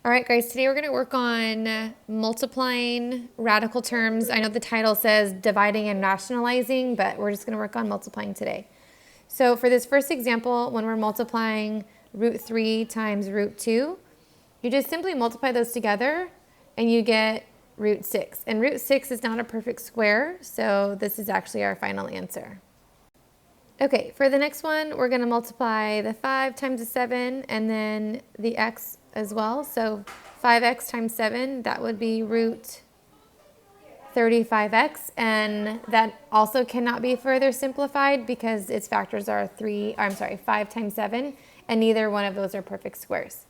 All right, guys, today we're going to work on multiplying radical terms. I know the title says dividing and rationalizing, but we're just going to work on multiplying today. So for this first example, when we're multiplying root 3 times root 2, you just simply multiply those together and you get root 6. And root 6 is not a perfect square, so this is actually our final answer. Okay, for the next one, we're going to multiply the 5 times the 7 and then the x as well. So 5x times 7, that would be root 35x. And that also cannot be further simplified because its factors are 5 times 7, and neither one of those are perfect squares.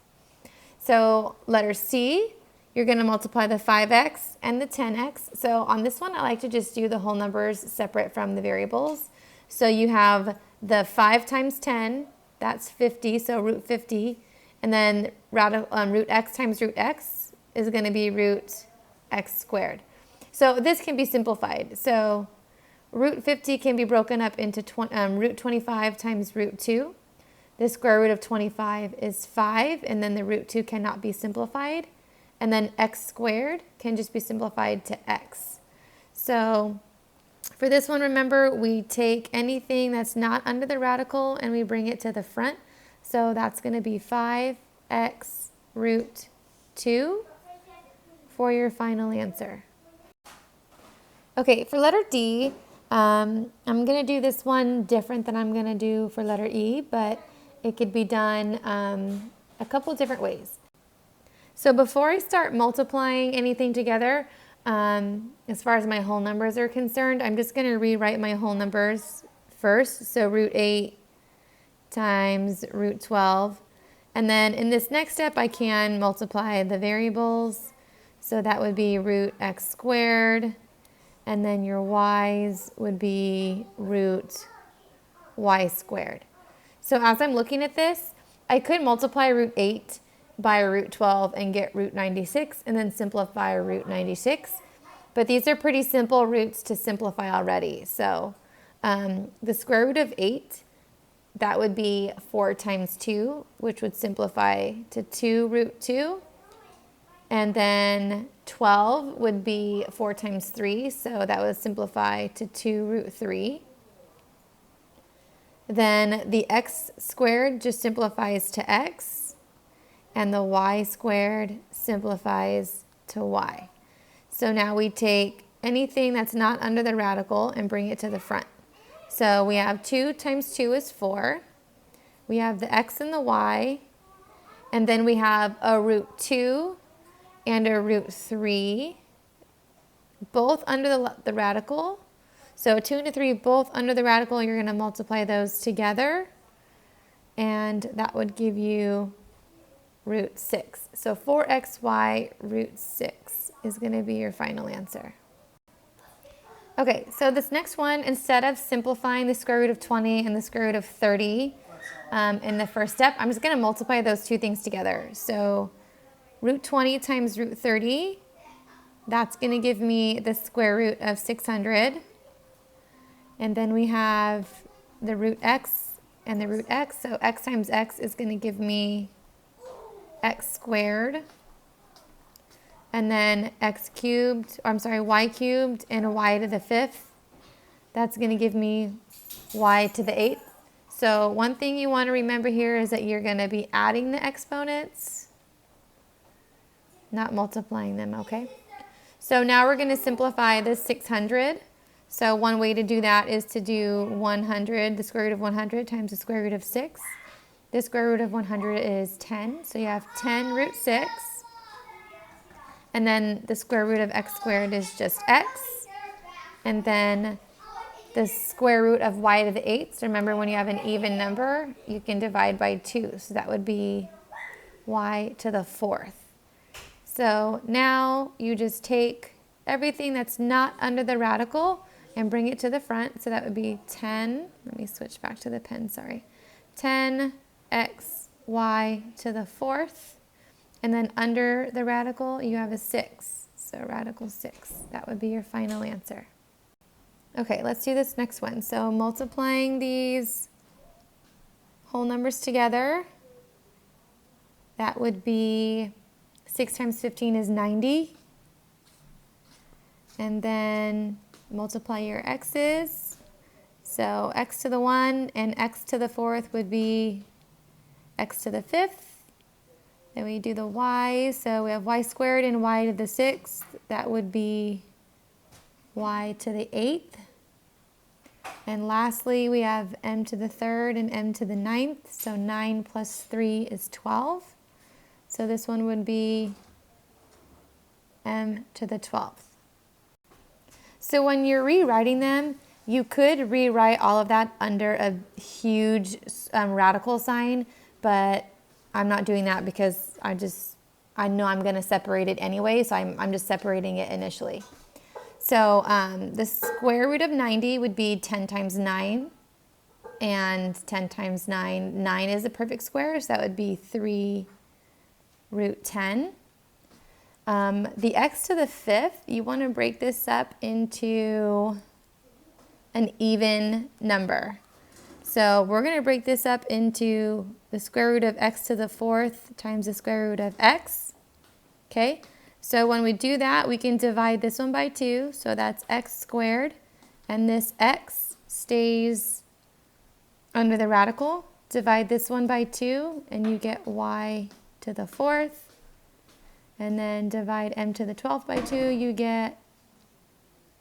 So letter C, you're going to multiply the 5x and the 10x. So on this one, I like to just do the whole numbers separate from the variables. So you have the 5 times 10, that's 50, so root 50. And then root x times root x is going to be root x squared. So this can be simplified. So root 50 can be broken up into root 25 times root 2. The square root of 25 is 5, and then the root 2 cannot be simplified. And then x squared can just be simplified to x. So for this one, remember, we take anything that's not under the radical and we bring it to the front. So that's going to be 5x root 2 for your final answer. Okay, for letter D, I'm going to do this one different than I'm going to do for letter E, but it could be done a couple different ways. So before I start multiplying anything together, as far as my whole numbers are concerned, I'm just going to rewrite my whole numbers first. So root 8 times root 12. And then in this next step, I can multiply the variables. So that would be root x squared. And then your y's would be root y squared. So as I'm looking at this, I could multiply root 8 by root 12 and get root 96 and then simplify root 96. But these are pretty simple roots to simplify already. So the square root of 8, that would be 4 times 2, which would simplify to 2 root 2. And then 12 would be 4 times 3, so that would simplify to 2 root 3. Then the x squared just simplifies to x, and the y squared simplifies to y. So now we take anything that's not under the radical and bring it to the front. So we have 2 times 2 is 4. We have the x and the y, and then we have a root 2 and a root 3, both under the radical. So 2 and a 3, both under the radical, you're going to multiply those together, and that would give you root 6. So 4xy root 6 is going to be your final answer. Okay, so this next one, instead of simplifying the square root of 20 and the square root of 30 in the first step, I'm just going to multiply those two things together. So root 20 times root 30, that's going to give me the square root of 600. And then we have the root x and the root x. So x times x is going to give me x squared. And then y cubed and a y to the 5th. That's going to give me y to the 8th. So one thing you want to remember here is that you're going to be adding the exponents, not multiplying them, okay? So now we're going to simplify this 600. So one way to do that is to do 100, the square root of 100 times the square root of 6. The square root of 100 is 10. So you have 10 root 6. And then the square root of x squared is just x. And then the square root of y to the 8th. So remember, when you have an even number, you can divide by 2. So that would be y to the 4th. So now you just take everything that's not under the radical and bring it to the front. So that would be 10. Let me switch back to the pen, sorry. 10xy to the 4th. And then under the radical, you have a 6. So radical 6. That would be your final answer. Okay, let's do this next one. So multiplying these whole numbers together, that would be 6 times 15 is 90. And then multiply your x's. So x to the 1 and x to the 4th would be x to the 5th. Then we do the y. So we have y squared and y to the 6th. That would be y to the 8th. And lastly, we have m to the 3rd and m to the 9th. So 9 plus 3 is 12. So this one would be m to the 12th. So when you're rewriting them, you could rewrite all of that under a huge radical sign, but I'm not doing that because I know I'm going to separate it anyway, so I'm just separating it initially. So the square root of 90 would be 10 times 9, and 10 times 9, 9 is a perfect square, so that would be 3 root 10. The x to the 5th, you want to break this up into an even number. So we're going to break this up into the square root of x to the 4th times the square root of x. Okay, so when we do that, we can divide this one by 2. So that's x squared, and this x stays under the radical. Divide this one by 2, and you get y to the 4th. And then divide m to the 12th by 2, you get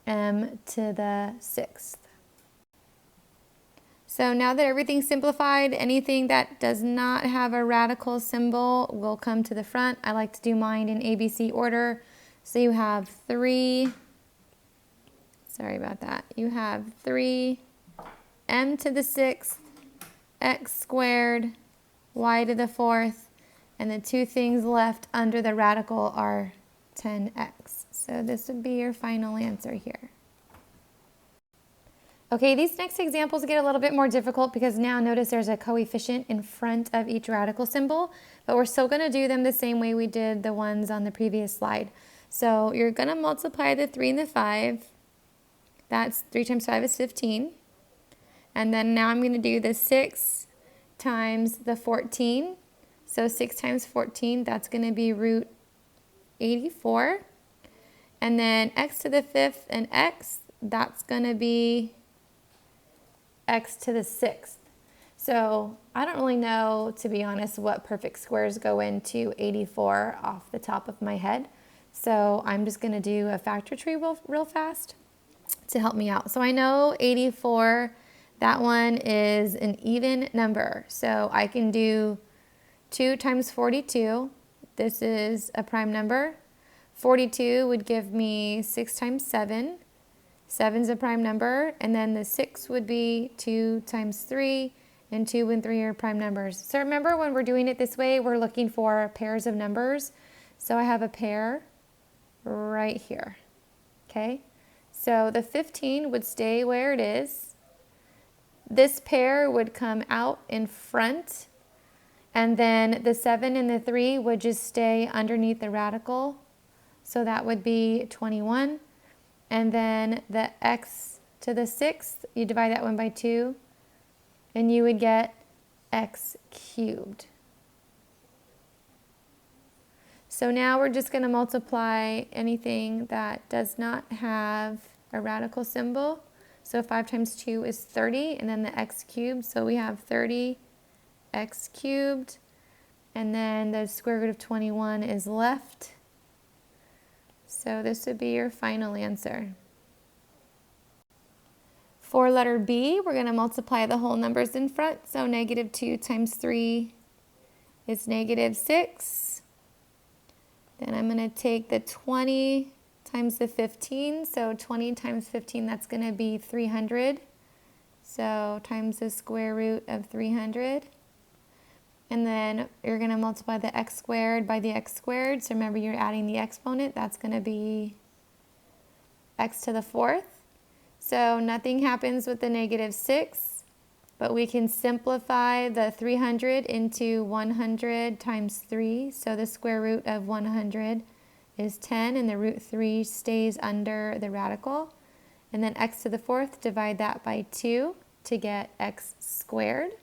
m to the 6th. So now that everything's simplified, anything that does not have a radical symbol will come to the front. I like to do mine in ABC order. So you have 3, sorry about that, you have 3 m to the 6th, x squared, y to the 4th, and the two things left under the radical are 10x. So this would be your final answer here. Okay, these next examples get a little bit more difficult because now notice there's a coefficient in front of each radical symbol, but we're still going to do them the same way we did the ones on the previous slide. So you're going to multiply the 3 and the 5. That's 3 times 5 is 15. And then now I'm going to do the 6 times the 14. So 6 times 14, that's going to be root 84. And then x to the 5th and x, that's going to be x to the 6th. So I don't really know, to be honest, what perfect squares go into 84 off the top of my head. So I'm just going to do a factor tree real fast to help me out. So I know 84, that one is an even number. So I can do 2 times 42. This is a prime number. 42 would give me 6 times 7. 7 is a prime number, and then the 6 would be 2 times 3, and 2 and 3 are prime numbers. So remember, when we're doing it this way, we're looking for pairs of numbers. So I have a pair right here, okay? So the 15 would stay where it is. This pair would come out in front, and then the 7 and the 3 would just stay underneath the radical. So that would be 21. And then the x to the 6th, you divide that one by 2, and you would get x cubed. So now we're just going to multiply anything that does not have a radical symbol. So 5 times 2 is 30, and then the x cubed. So we have 30 x cubed, and then the square root of 21 is left. So this would be your final answer. For letter B, we're going to multiply the whole numbers in front. So negative 2 times 3 is negative 6. Then I'm going to take the 20 times the 15. So 20 times 15, that's going to be 300. So times the square root of 300. And then you're going to multiply the x squared by the x squared. So remember, you're adding the exponent. That's going to be x to the 4th. So nothing happens with the negative 6, but we can simplify the 300 into 100 times 3. So the square root of 100 is 10, and the root 3 stays under the radical. And then x to the 4th, divide that by 2 to get x squared.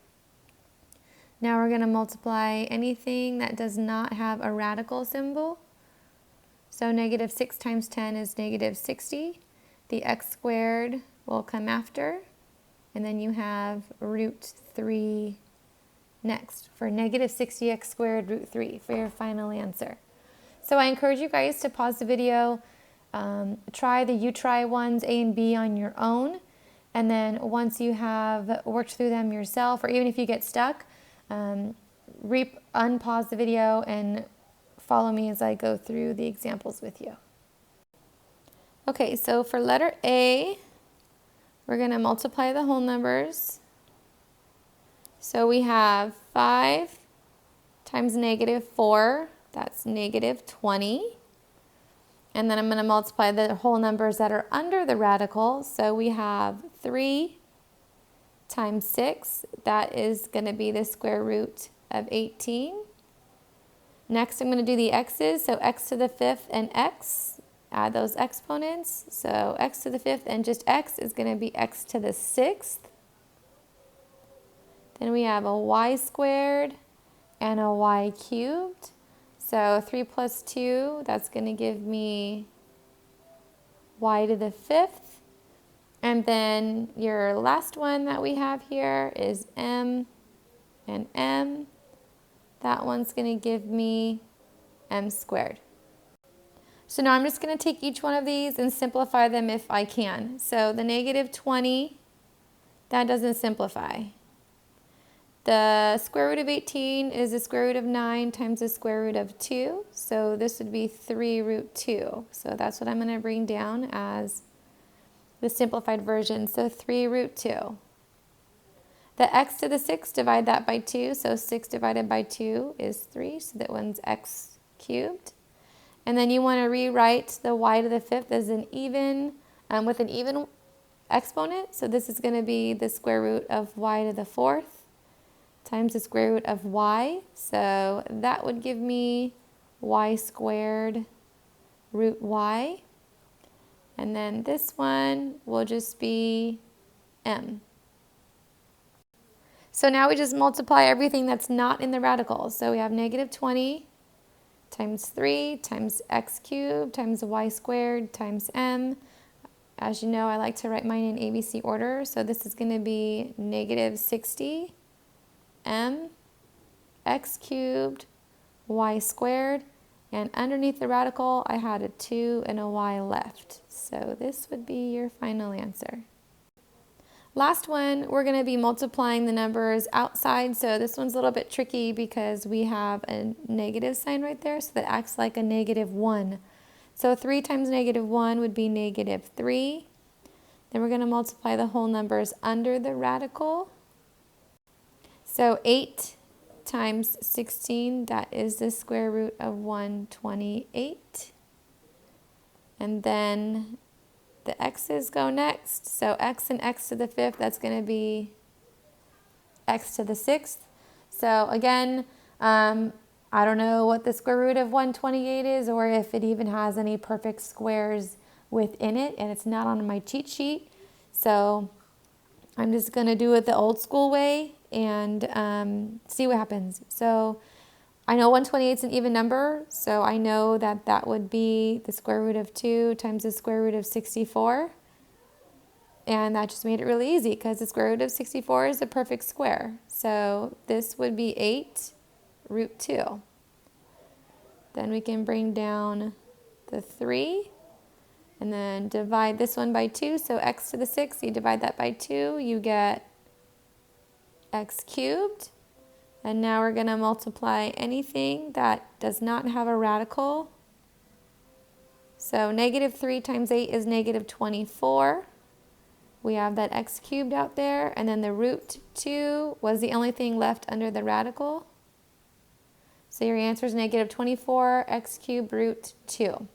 Now we're going to multiply anything that does not have a radical symbol. So negative 6 times 10 is negative 60. The x squared will come after. And then you have root 3 next for negative 60x squared root 3 for your final answer. So I encourage you guys to pause the video, try the you try ones A and B on your own. And then once you have worked through them yourself, or even if you get stuck, unpause the video and follow me as I go through the examples with you. Okay, so for letter A, we're going to multiply the whole numbers. So we have 5 times negative 4, that's negative 20. And then I'm going to multiply the whole numbers that are under the radical. So we have 3 times 6, that is going to be the square root of 18. Next, I'm going to do the x's, so x to the 5th and x, add those exponents. So x to the 5th and just x is going to be x to the 6th. Then we have a y squared and a y cubed. So 3 plus 2, that's going to give me y to the 5th. And then your last one that we have here is m and m. That one's going to give me m squared. So now I'm just going to take each one of these and simplify them if I can. So the negative 20, that doesn't simplify. The square root of 18 is the square root of 9 times the square root of 2. So this would be 3 root 2. So that's what I'm going to bring down as the simplified version. So 3 root 2. The x to the 6, divide that by 2. So 6 divided by 2 is 3. So that one's x cubed. And then you want to rewrite the y to the 5th as an even, with an even exponent. So this is going to be the square root of y to the 4th times the square root of y. So that would give me y squared root y. And then this one will just be m. So now we just multiply everything that's not in the radicals. So we have negative 20 times 3 times x cubed times y squared times m. As you know, I like to write mine in ABC order. So this is going to be negative 60 m x cubed y squared. And underneath the radical, I had a 2 and a y left. So this would be your final answer. Last one, we're going to be multiplying the numbers outside. So this one's a little bit tricky because we have a negative sign right there. So that acts like a negative 1. So 3 times negative 1 would be negative 3. Then we're going to multiply the whole numbers under the radical. So 8 times 16, that is the square root of 128. And then the x's go next. So x and x to the 5th, that's going to be x to the 6th. So again, I don't know what the square root of 128 is, or if it even has any perfect squares within it, and it's not on my cheat sheet. So I'm just going to do it the old school way and see what happens. So I know 128 is an even number, so I know that that would be the square root of 2 times the square root of 64. And that just made it really easy because the square root of 64 is a perfect square. So this would be 8 root 2. Then we can bring down the 3 and then divide this one by 2. So x to the 6, you divide that by 2, you get x cubed. And now we're going to multiply anything that does not have a radical. So negative 3 times 8 is negative 24. We have that x cubed out there. And then the root 2 was the only thing left under the radical. So your answer is negative 24 x cubed root 2.